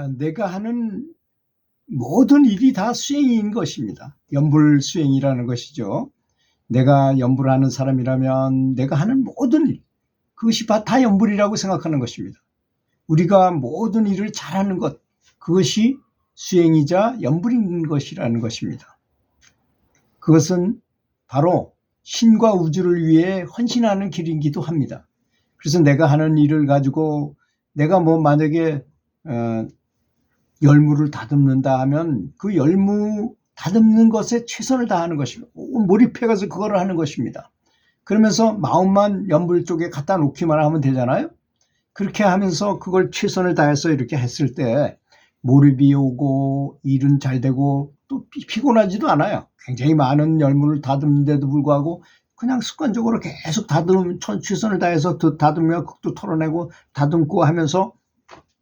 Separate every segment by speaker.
Speaker 1: 내가 하는 모든 일이 다 수행인 것입니다. 연불 수행이라는 것이죠. 내가 연불을 하는 사람이라면 내가 하는 모든 일, 그것이 다 연불이라고 생각하는 것입니다. 우리가 모든 일을 잘하는 것, 그것이 수행이자 연불인 것이라는 것입니다. 그것은 바로 신과 우주를 위해 헌신하는 길이기도 합니다. 그래서 내가 하는 일을 가지고 내가 만약에 열무를 다듬는다 하면 그 열무 다듬는 것에 최선을 다하는 것입니다. 몰입해 가서 그거를 하는 것입니다. 그러면서 마음만 연불 쪽에 갖다 놓기만 하면 되잖아요. 그렇게 하면서 그걸 최선을 다해서 이렇게 했을 때 몰입이 오고 일은 잘 되고 또 피곤하지도 않아요. 굉장히 많은 열무를 다듬는데도 불구하고 그냥 습관적으로 계속 최선을 다해서 다듬며 극도 털어내고 다듬고 하면서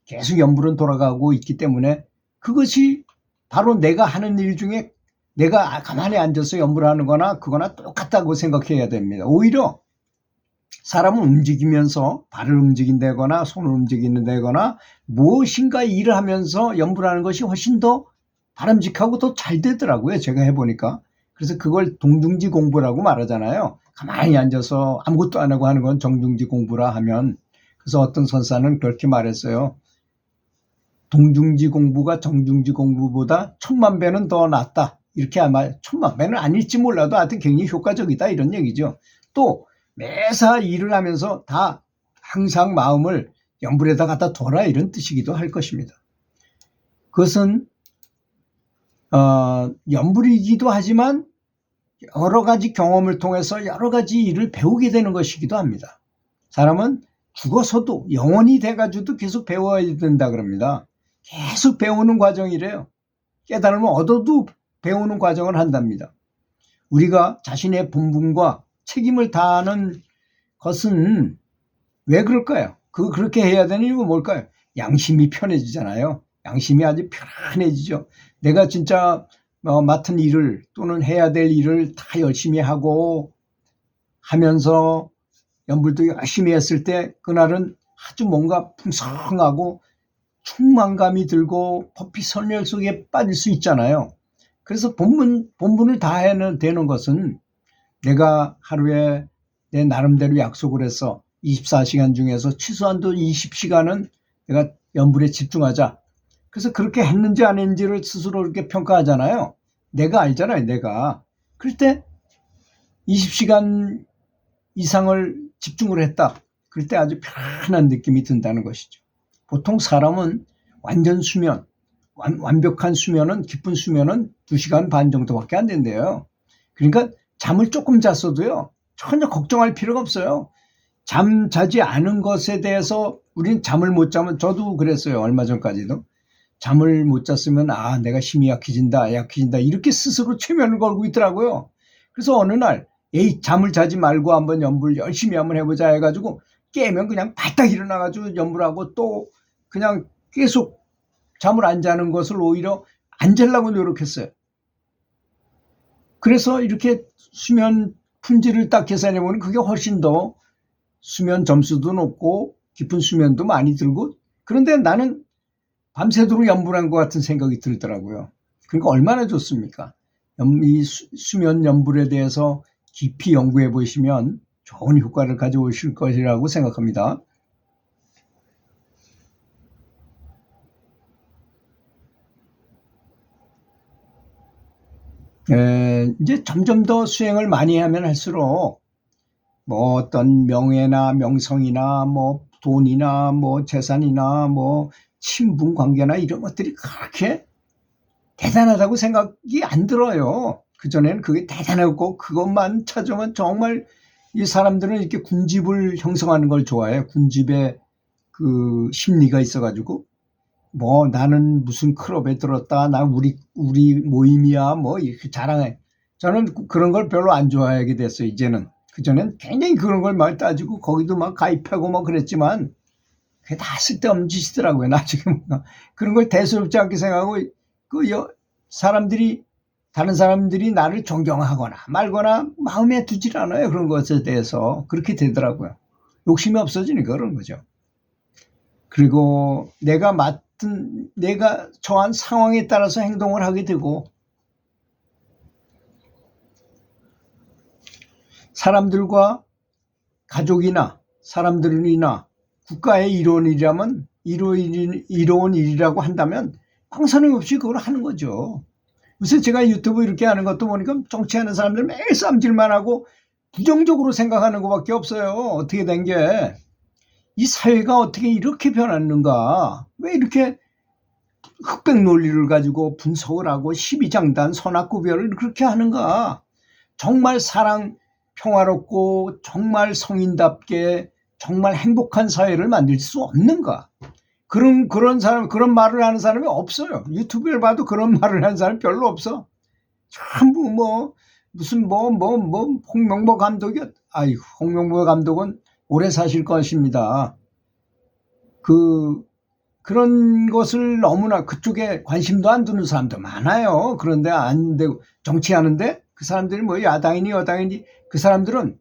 Speaker 1: 계속 연불은 돌아가고 있기 때문에 그것이 바로 내가 하는 일 중에 내가 가만히 앉아서 연불하는 거나 그거나 똑같다고 생각해야 됩니다. 오히려 사람은 움직이면서 발을 움직인다거나 손을 움직이는다거나 무엇인가 일을 하면서 연불하는 것이 훨씬 더 바람직하고 더 잘 되더라고요. 제가 해보니까. 그래서 그걸 동중지 공부라고 말하잖아요. 가만히 앉아서 아무것도 안 하고 하는 건 정중지 공부라 하면. 그래서 어떤 선사는 그렇게 말했어요. 동중지 공부가 정중지 공부보다 1000만 배는 더 낫다. 이렇게 아마 1000만 배는 아닐지 몰라도 하여튼 굉장히 효과적이다 이런 얘기죠. 또 매사 일을 하면서 다 항상 마음을 연불에다 갖다 둬라 이런 뜻이기도 할 것입니다. 그것은 연불이기도 하지만 여러 가지 경험을 통해서 여러 가지 일을 배우게 되는 것이기도 합니다. 사람은 죽어서도 영원히 돼가지고도 계속 배워야 된다 그럽니다. 계속 배우는 과정이래요. 깨달음을 얻어도 배우는 과정을 한답니다. 우리가 자신의 본분과 책임을 다하는 것은 왜 그럴까요? 그렇게 해야 되는 이유가 뭘까요? 양심이 편해지잖아요. 양심이 아주 편안해지죠. 내가 진짜 맡은 일을 또는 해야 될 일을 다 열심히 하고 하면서 연불도 열심히 했을 때 그날은 아주 뭔가 풍성하고 충만감이 들고 pop이 설멸 속에 빠질 수 있잖아요. 그래서 본분을 다해야 되는 것은 내가 하루에 내 나름대로 약속을 해서 24시간 중에서 최소한도 20시간은 내가 연불에 집중하자. 그래서 그렇게 했는지 안 했는지를 스스로 이렇게 평가하잖아요. 내가 알잖아요, 내가. 그럴 때 20시간 이상을 집중을 했다. 그럴 때 아주 편안한 느낌이 든다는 것이죠. 보통 사람은 완전 수면, 완벽한 수면은, 깊은 수면은 2시간 반 정도밖에 안 된대요. 그러니까 잠을 조금 잤어도요, 전혀 걱정할 필요가 없어요. 잠 자지 않은 것에 대해서 우리는 잠을 못 자면, 저도 그랬어요, 얼마 전까지도. 잠을 못 잤으면 내가 힘이 약해진다 이렇게 스스로 최면을 걸고 있더라고요. 그래서 어느 날 잠을 자지 말고 한번 연불 열심히 한번 해보자 해가지고 깨면 그냥 바짝 일어나가지고 연불하고 또 그냥 계속 잠을 안 자는 것을 오히려 안 자려고 노력했어요. 그래서 이렇게 수면 품질을 딱 계산해보면 그게 훨씬 더 수면 점수도 높고 깊은 수면도 많이 들고, 그런데 나는 밤새도록 연불한 것 같은 생각이 들더라고요. 그러니까 얼마나 좋습니까? 이 수면 연불에 대해서 깊이 연구해 보시면 좋은 효과를 가져오실 것이라고 생각합니다. 이제 점점 더 수행을 많이 하면 할수록 어떤 명예나 명성이나 돈이나 재산이나 친분 관계나 이런 것들이 그렇게 대단하다고 생각이 안 들어요. 그전에는 그게 대단하고 그것만 찾으면 정말 이 사람들은 이렇게 군집을 형성하는 걸 좋아해요. 군집에 그 심리가 있어가지고 나는 무슨 클럽에 들었다, 나 우리 모임이야 이렇게 자랑해. 저는 그런 걸 별로 안 좋아하게 됐어요. 이제는. 그전엔 굉장히 그런 걸 막 따지고 거기도 막 가입하고 그랬지만 그게 다 쓸데없는 짓이더라고요. 나중에 그런 걸 대수롭지 않게 생각하고 다른 사람들이 나를 존경하거나 말거나 마음에 두질 않아요. 그런 것에 대해서. 그렇게 되더라고요. 욕심이 없어지니까 그런 거죠. 그리고 내가 내가 처한 상황에 따라서 행동을 하게 되고, 사람들과 가족이나 사람들이나 국가의 이로운 일이라고 한다면 망설임 없이 그걸 하는 거죠. 그래서 제가 유튜브 이렇게 하는 것도 보니까 정치하는 사람들 매일 쌈질만 하고 부정적으로 생각하는 것밖에 없어요. 어떻게 된 게, 이 사회가 어떻게 이렇게 변했는가, 왜 이렇게 흑백 논리를 가지고 분석을 하고 시비장단 선악구별을 그렇게 하는가. 정말 평화롭고 정말 성인답게 정말 행복한 사회를 만들 수 없는가. 그런 사람, 그런 말을 하는 사람이 없어요. 유튜브를 봐도 그런 말을 하는 사람이 별로 없어. 전부 무슨 홍명보 감독이, 홍명보 감독은 오래 사실 것입니다. 그런 것을 너무나 그쪽에 관심도 안 두는 사람도 많아요. 그런데 안 되고, 정치하는데 그 사람들이 야당이니 여당이니, 그 사람들은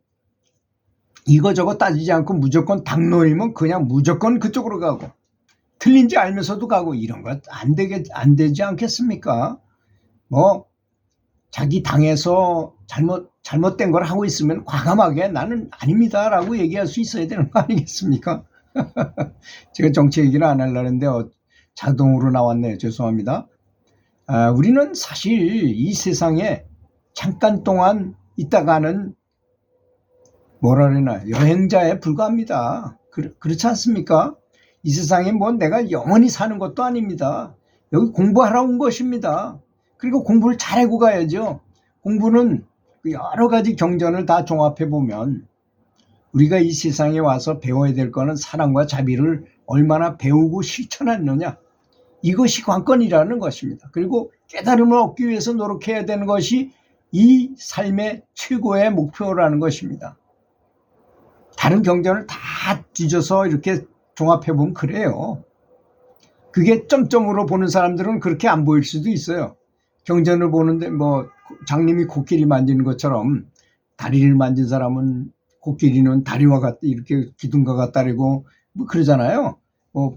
Speaker 1: 이거저거 따지지 않고 무조건 당론이면 그냥 무조건 그쪽으로 가고, 틀린지 알면서도 가고, 이런 것 안 되지 않겠습니까? 자기 당에서 잘못된 걸 하고 있으면 과감하게 나는 아닙니다라고 얘기할 수 있어야 되는 거 아니겠습니까? 제가 정치 얘기를 안 하려는데 자동으로 나왔네요. 죄송합니다. 우리는 사실 이 세상에 잠깐 동안 있다가는 여행자에 불과합니다. 그렇지 않습니까? 이 세상에 내가 영원히 사는 것도 아닙니다. 여기 공부하러 온 것입니다. 그리고 공부를 잘하고 가야죠. 공부는 여러 가지 경전을 다 종합해 보면 우리가 이 세상에 와서 배워야 될 거는 사랑과 자비를 얼마나 배우고 실천했느냐, 이것이 관건이라는 것입니다. 그리고 깨달음을 얻기 위해서 노력해야 되는 것이 이 삶의 최고의 목표라는 것입니다. 다른 경전을 다 뒤져서 이렇게 종합해 보면 그래요. 그게 점점으로 보는 사람들은 그렇게 안 보일 수도 있어요. 경전을 보는데 장님이 코끼리 만지는 것처럼 다리를 만진 사람은 코끼리는 다리와 같다, 이렇게 기둥과 같다리고 그러잖아요.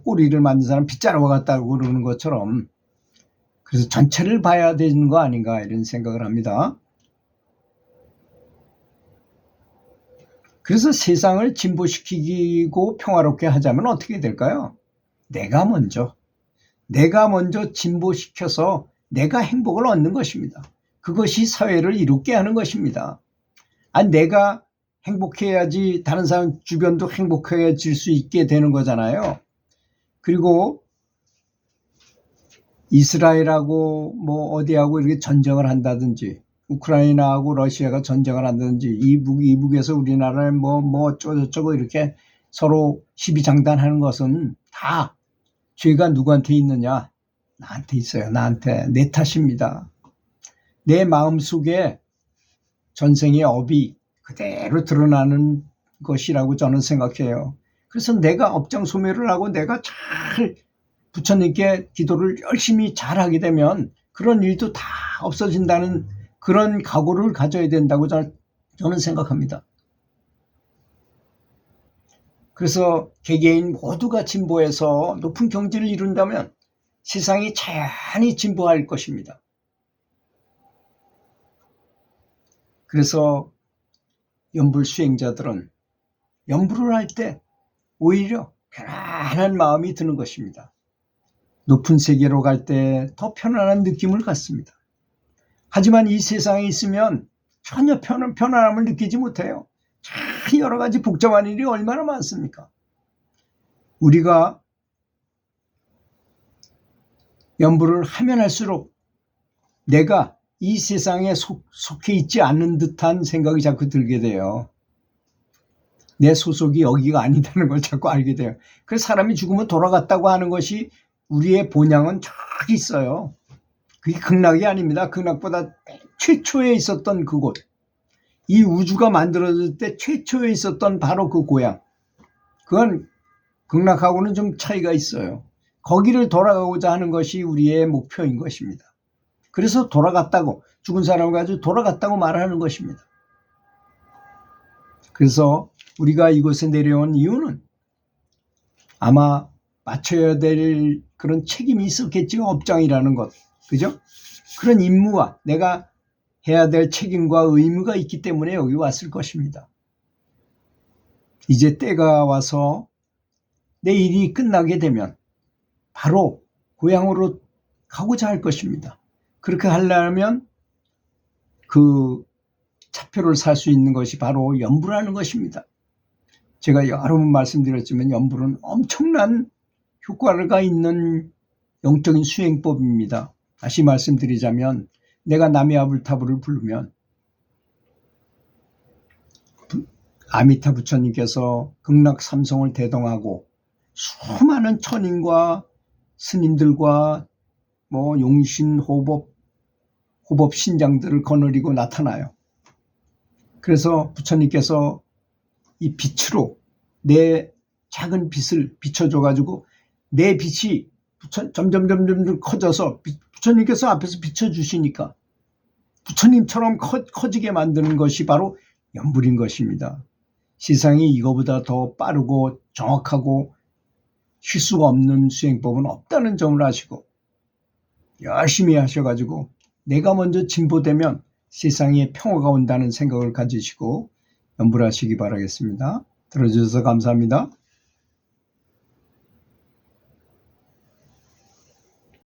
Speaker 1: 꼬리를 만진 사람 빗자루와 같다고 그러는 것처럼. 그래서 전체를 봐야 되는 거 아닌가, 이런 생각을 합니다. 그래서 세상을 진보시키고 평화롭게 하자면 어떻게 될까요? 내가 먼저 진보시켜서 내가 행복을 얻는 것입니다. 그것이 사회를 이롭게 하는 것입니다. 내가 행복해야지 다른 사람 주변도 행복해질 수 있게 되는 거잖아요. 그리고 이스라엘하고 어디하고 이렇게 전쟁을 한다든지, 우크라이나하고 러시아가 전쟁을 한다든지, 이북에서 우리나라에 어쩌고저쩌고 이렇게 서로 시비장단하는 것은 다 죄가 누구한테 있느냐? 나한테 있어요. 나한테. 내 탓입니다. 내 마음속에 전생의 업이 그대로 드러나는 것이라고 저는 생각해요. 그래서 내가 업장소멸을 하고 내가 잘 부처님께 기도를 열심히 잘하게 되면 그런 일도 다 없어진다는 그런 각오를 가져야 된다고 저는 생각합니다. 그래서 개개인 모두가 진보해서 높은 경지를 이룬다면 세상이 자연히 진보할 것입니다. 그래서 연불 수행자들은 연불을 할 때 오히려 편안한 마음이 드는 것입니다. 높은 세계로 갈 때 더 편안한 느낌을 갖습니다. 하지만 이 세상에 있으면 전혀 편안함을 느끼지 못해요. 참 여러 가지 복잡한 일이 얼마나 많습니까? 우리가 연불을 하면 할수록 내가 이 세상에 속해 있지 않는 듯한 생각이 자꾸 들게 돼요. 내 소속이 여기가 아니다는 걸 자꾸 알게 돼요. 그래서 사람이 죽으면 돌아갔다고 하는 것이 우리의 본향은 저기 있어요. 그게 극락이 아닙니다. 극락보다 최초에 있었던 그곳, 이 우주가 만들어질 때 최초에 있었던 바로 그 고향, 그건 극락하고는 좀 차이가 있어요. 거기를 돌아가고자 하는 것이 우리의 목표인 것입니다. 그래서 돌아갔다고, 죽은 사람을 가지고 돌아갔다고 말하는 것입니다. 그래서 우리가 이곳에 내려온 이유는 아마 맞춰야 될 그런 책임이 있었겠죠. 업장이라는 것. 그죠? 그런 임무와 내가 해야 될 책임과 의무가 있기 때문에 여기 왔을 것입니다. 이제 때가 와서 내 일이 끝나게 되면 바로 고향으로 가고자 할 것입니다. 그렇게 하려면 그 차표를 살 수 있는 것이 바로 연부라는 것입니다. 제가 여러 번 말씀드렸지만 연부는 엄청난 효과가 있는 영적인 수행법입니다. 다시 말씀드리자면 내가 남의 아불타불을 부르면 아미타 부처님께서 극락삼성을 대동하고 수많은 천인과 스님들과 용신, 호법 신장들을 거느리고 나타나요. 그래서 부처님께서 이 빛으로 내 작은 빛을 비춰줘가지고 내 빛이 점점 커져서 부처님께서 앞에서 비춰주시니까 부처님처럼 커지게 만드는 것이 바로 연불인 것입니다. 세상에 이거보다 더 빠르고 정확하고 실수가 없는 수행법은 없다는 점을 아시고 열심히 하셔가지고 내가 먼저 진보되면 세상에 평화가 온다는 생각을 가지시고 연불하시기 바라겠습니다. 들어주셔서 감사합니다.